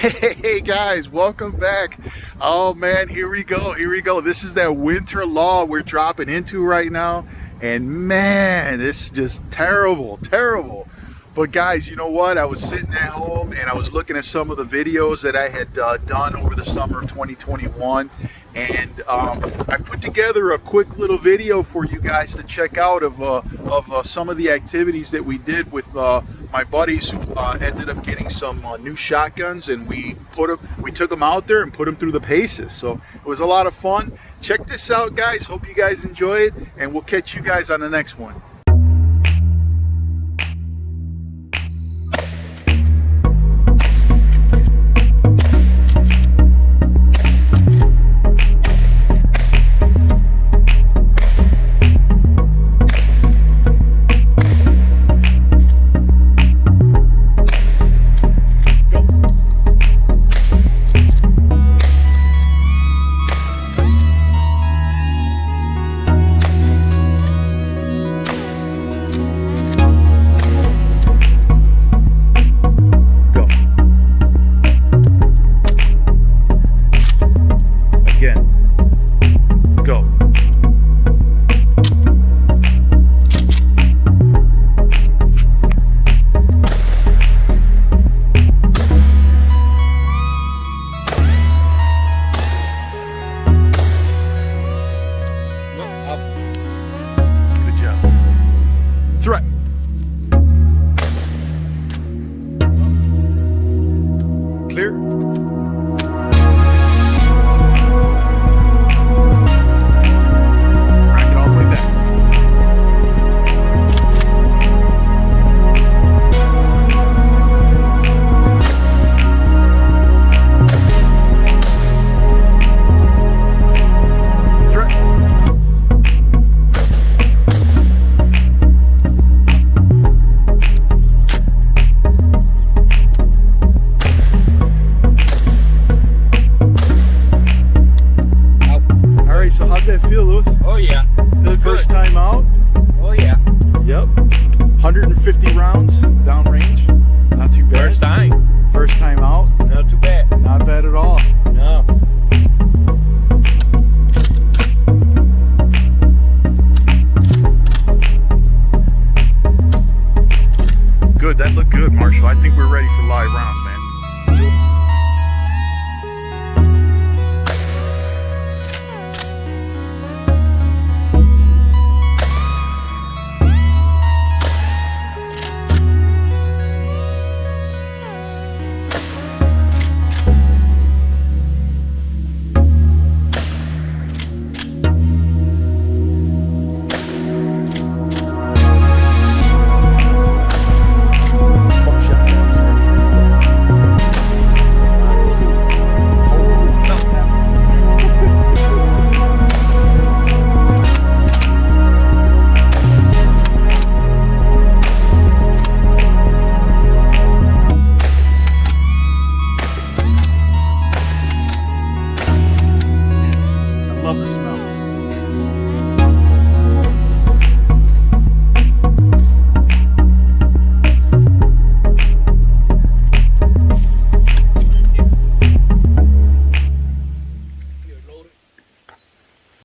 Hey guys, welcome back. Oh man, here we go. This is that winter lull we're dropping into right now. And man, it's just terrible. But guys, you know what? I was sitting at home and I was looking at some of the videos that I had done over the summer of 2021. And I put together a quick little video for you guys to check out of some of the activities that we did with my buddies who ended up getting some new shotguns, and we took them out there and put them through the paces. So it was a lot of fun. Check this out, guys. Hope you guys enjoy it, and we'll catch you guys on the next one. Threat. Clear.